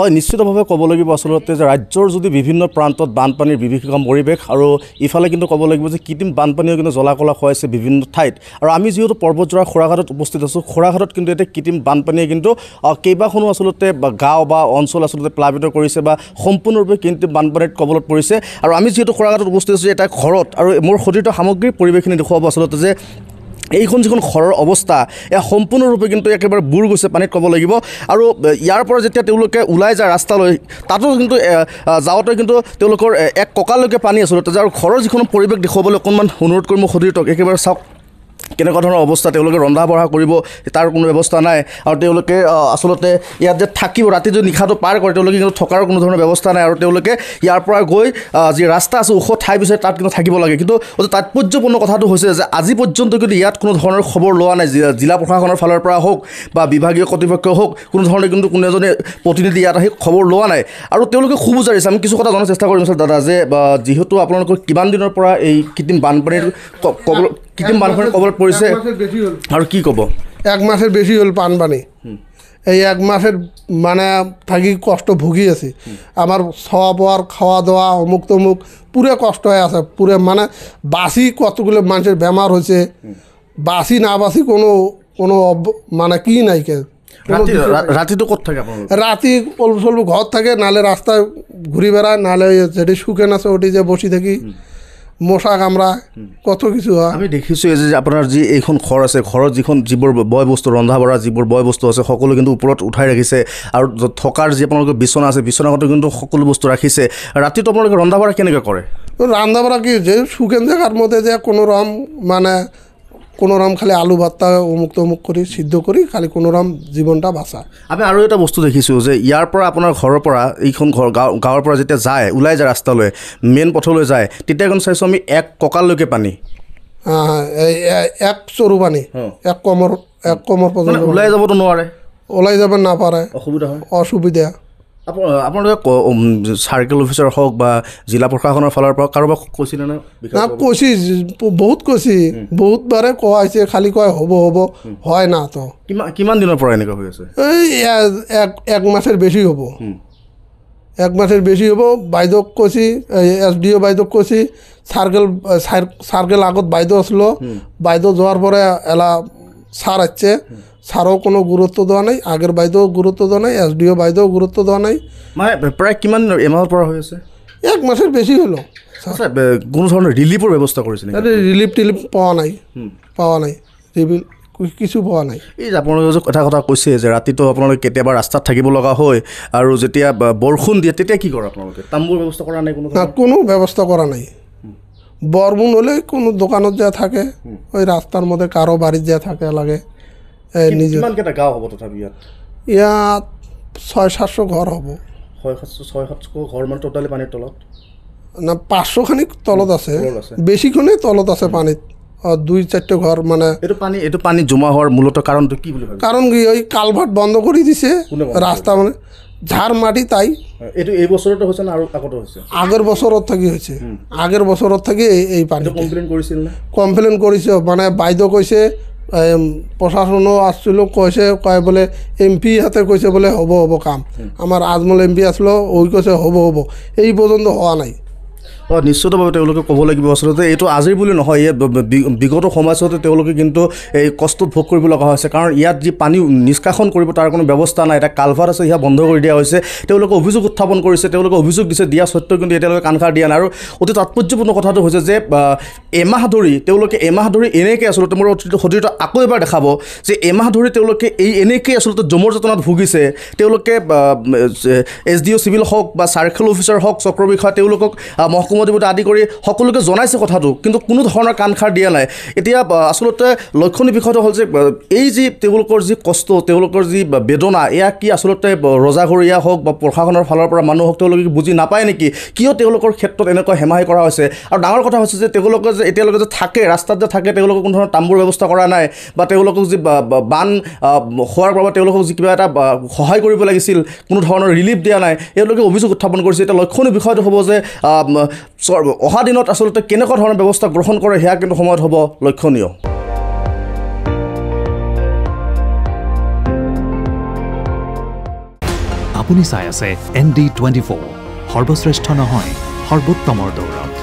হয় নিশ্চিতভাৱে ক'ব লাগিব আচলতে যে ৰাজ্যৰ যদি বিভিন্ন প্ৰান্তত বানপানীৰ বিভীষিকা পৰিৱেশ আৰু ইফালে কিন্তু ক'ব লাগিব যে কৃত্ৰিম বানপানীও কিন্তু জ্বলাকলা খুৱাইছে বিভিন্ন ঠাইত আৰু আমি যিহেতু পৰ্বতজোৰা খোৰাঘাটত উপস্থিত আছোঁ খোৰাঘাটত কিন্তু এতিয়া কৃত্ৰিম বানপানীয়ে কিন্তু কেইবাখনো আচলতে গাঁও বা অঞ্চল আচলতে প্লাবিত কৰিছে বা সম্পূৰ্ণৰূপে কৃত্ৰিম বানপানীত কবলত পৰিছে আৰু আমি যিহেতু খোৰাঘাটত উপস্থিত আছোঁ এটা ঘৰত আৰু মোৰ সতীৰ্থ সামগ্ৰীৰ পৰিৱেশখিনি দেখুৱাব আচলতে যে এইখন যিখন ঘৰৰ অৱস্থা এয়া সম্পূৰ্ণৰূপে কিন্তু একেবাৰে বুৰ গৈছে পানীত ক'ব লাগিব আৰু ইয়াৰ পৰা যেতিয়া তেওঁলোকে ওলাই যায় ৰাস্তালৈ তাতো কিন্তু যাওঁতে কিন্তু তেওঁলোকৰ এক কঁকালৈকে পানী আচলতে আৰু ঘৰৰ যিখন পৰিৱেশ দেখুৱাবলৈ অকণমান অনুৰোধ কৰি মই সতীৰ্থক একেবাৰে চাওক কেনেকুৱা ধৰণৰ অৱস্থা তেওঁলোকে ৰন্ধা বঢ়া কৰিব তাৰ কোনো ব্যৱস্থা নাই আৰু তেওঁলোকে আচলতে ইয়াত যে থাকিব ৰাতি যদি নিশাটো পাৰ কৰে তেওঁলোকে কিন্তু থকাৰ কোনো ধৰণৰ ব্যৱস্থা নাই আৰু তেওঁলোকে ইয়াৰ পৰা গৈ যি ৰাস্তা আছে ওখ ঠাই বিচাৰি তাত কিন্তু থাকিব লাগে কিন্তু তাৎপৰ্যপূৰ্ণ কথাটো হৈছে যে আজি পৰ্যন্ত কিন্তু ইয়াত কোনো ধৰণৰ খবৰ লোৱা নাই জিলা প্ৰশাসনৰ ফালৰ পৰা হওক বা বিভাগীয় কৰ্তৃপক্ষ হওক কোনো ধৰণে কিন্তু কোনো এজনে প্ৰতিনিধি ইয়াত আহি খবৰ লোৱা নাই আৰু তেওঁলোকে খুব বিচাৰিছে আমি কিছু কথা জনাৰ চেষ্টা কৰিম দাদা যে যিহেতু আপোনালোকৰ কিমান দিনৰ পৰা এই কৃত্ৰিম বানপানীৰ কৃত্ৰিম বানপানীৰ কবলত পৰিছে আৰু কি ক'ব এক মাসের বেশি হল বানপানী এই এক মাসের মানে থাকি কষ্ট ভুগি আছি আমার খাওয়া পাওয়ার খাওয়া দাওয়া অমুক তমুক পুরে কষ্ট হয়ে আছে পুরে মানে বাসি কতগুলো মানুষের বেমার হয়েছে বাসি না বাসি কোনো কোনো মানে কি নাই কে ৰাতিটো ক'ত থাকে রাতি অল্প স্বল্প ঘর থাকে নালে রাস্তায় ঘুরি বেড়ায় নালে যেটি শুকেন আছে ওটি যে বসি থাকি মশা কামৰা কত কিছু হয় আমি দেখিছোঁ যে আপোনাৰ যি এইখন ঘৰ আছে ঘৰত যিবোৰ বয় বস্তু ৰন্ধা বঢ়া যিবোৰ বয় বস্তু আছে সকলো কিন্তু ওপৰত উঠাই ৰাখিছে আৰু থকাৰ যি আপোনালোকৰ বিচনা আছে বিচনাখনত কিন্তু সকলো বস্তু ৰাখিছে ৰাতিটো আপোনালোকে ৰন্ধা বঢ়া কেনেকৈ কৰে ৰন্ধা বঢ়া কি যে শুকেন জেগাৰ মধ্যে যে কোনো ৰকম মানে কোনো ৰকম খালি আলু ভাতটা অমুক তমুক কৰি সিদ্ধ কৰি খালি কোনো ৰকম জীৱনটা বাঁচা আমি আৰু এটা বস্তু দেখিছোঁ যে ইয়াৰ পৰা আপোনাৰ ঘৰৰ পৰা এইখন গাঁৱৰ পৰা যেতিয়া যায় ওলাই যায় ৰাস্তালৈ মেইন পথলৈ যায় তেতিয়া কিন্তু চাইছোঁ আমি এক কঁকাললৈকে পানী এক চৰু পানী এক কমৰ পৰ্যন্ত ওলাই যাবতো নোৱাৰে ওলাই যাব নাপাৰে অসুবিধা হয় অসুবিধা আপোনালোকে চাৰ্কেল অফিচাৰ হওক বা জিলা প্ৰশাসনৰ ফালৰ পৰা কাৰোবাক কৈছিলে নে না কৈছি বহুত কৈছি বহুতবাৰে কোৱা হৈছে খালি কয় হ'ব হ'ব হয় না তো কিমান দিনৰ পৰা এনেকুৱা হৈ আছে এই এক মাসের বেশি হব এক মাসের বেশি হব বাইদেউক কৈছি SDO বাইদেউক কৈছি সার্কেল আগত বাইদেউ আসলো বাইদেউ যাওয়ার পরে এলা সার আসছে সারও কোনো গুরুত্ব দেওয়া নাই আগের বাইদেউ গুরুত্ব দেওয়া নাই SDO বাইদেউ গুরুত্ব দেওয়া নাই মানে প্রায় কিমান এমাহৰ পৰা হৈ আছে এক মাসেৰ বেশি হলো কোনো ধৰণৰ ৰিলিফৰ ব্যৱস্থা কৰিছে ৰিলিফ টিলিফ পাওয়া নাই ৰিলিফ কিছু পোৱা নাই এই যে আপোনালোকে যে কথা কৈছে যে ৰাতিটো আপোনালোকে কেতিয়াবা ৰাস্তাত থাকিব লগা হয় আৰু যেতিয়া বৰষুণ দিয়ে তেতিয়া কি কৰে আপোনালোকে তাম্বুৰ ব্যৱস্থা কৰা নাই কোনো ব্যৱস্থা কৰা নাই বৰষুণ হ'লে কোনো দোকানত যা থাকে ওই ৰাস্তাৰ মধ্যে কাৰো বাড়িত যা থাকে লাগে কিমানকেইটা গাঁও হ'ব তথাপি ইয়াত 600-700 ঘৰ হ'ব 600-700 ঘৰ মানে টোটালি পানীৰ তলত না 500 খানিক তলত আছে বেছিখনেই তলত আছে পানীত 2-4 ঘৰ মানে এইটো পানী জমা হোৱাৰ মূলত কাৰণটো কি বুলি ভাবে কাৰণ কি ওই কালভাৰ্ট বন্ধ কৰি দিছে ৰাস্তা মানে ঝাৰ মাটি তাই এইটো এই বছৰতে হৈছে না আৰু আগতে হৈছে আগৰ বছৰত থাকি হৈছে আগৰ বছৰত থাকি এই পানী কমপ্লেইন কৰিছিল না কমপ্লেইন কৰিছে মানে বাইদেউ কৈছে প্ৰশাসনো আসছিল কৈছে কয় বোলে MP হাতে কৈছে বোলে হ'ব হ'ব কাম আমাৰ আজমল MP আসলো ওই কৈছে হ'ব হ'ব এই পৰ্যন্ত হোৱা নাই নিশ্চিতভাৱে তেওঁলোকে ক'ব লাগিব আচলতে এইটো আজিৰ বুলি নহয় বিগত সময়ছোৱাতে তেওঁলোকে কিন্তু এই কষ্ট ভোগ কৰিব লগা হৈছে কাৰণ ইয়াত যি পানী নিষ্কাশন কৰিব তাৰ কোনো ব্যৱস্থা নাই এটা কালভাৰ আছে সেয়া বন্ধ কৰি দিয়া হৈছে তেওঁলোকে অভিযোগ উত্থাপন কৰিছে তেওঁলোকে অভিযোগ দিছে দিয়া সত্ত্বেও কিন্তু এতিয়ালৈকে কাণসাৰ দিয়া নাই আৰু অতি তাৎপৰ্যপূৰ্ণ কথাটো হৈছে যে এমাহ ধৰি এনেকৈ আচলতে মোৰ সতীৰ্থ আকৌ এবাৰ দেখাব যে এমাহ ধৰি তেওঁলোকে এনেকৈ আচলতে জমৰ যাতনাত ভুগিছে তেওঁলোকে SDO চিভিল হওক বা চাৰ্কেল অফিচাৰ হওক চক্ৰ বিষয়া তেওঁলোকক মহকুমা আদি কৰি সকলোকে জনাইছে কথাটো কিন্তু কোনো ধৰণৰ কাণসাৰ দিয়া নাই এতিয়া আচলতে লক্ষণীয় বিষয়টো হ'ল যে এই যি তেওঁলোকৰ যি কষ্ট তেওঁলোকৰ যি বেদনা এয়া কি আচলতে ৰজাঘৰীয়া হওক বা প্ৰশাসনৰ ফালৰ পৰা মানুহ হওক তেওঁলোকে বুজি নাপায় নেকি কিয় তেওঁলোকৰ ক্ষেত্ৰত এনেকুৱা হেমাহি কৰা হৈছে আৰু ডাঙৰ কথা হৈছে যে তেওঁলোকে যে এতিয়ালৈকে যে থাকে ৰাস্তাত যে থাকে তেওঁলোকক কোনো ধৰণৰ তাম্বুৰ ব্যৱস্থা কৰা নাই বা তেওঁলোকক যি বান হোৱাৰ বাবে তেওঁলোকক যি কিবা এটা সহায় কৰিব লাগিছিল কোনো ধৰণৰ ৰিলিফ দিয়া নাই এওঁলোকে অভিযোগ উত্থাপন কৰিছে এতিয়া লক্ষণীয় বিষয়টো হ'ব যে অহা দিনত আচলতে কেনেকুৱা ধৰণৰ ব্যৱস্থা গ্ৰহণ কৰে সেয়া কিন্তু সময়ত হ'ব লক্ষণীয় আপুনি চাই আছে ND24 সৰ্বশ্ৰেষ্ঠ নহয় সৰ্বোত্তমৰ দৌৰত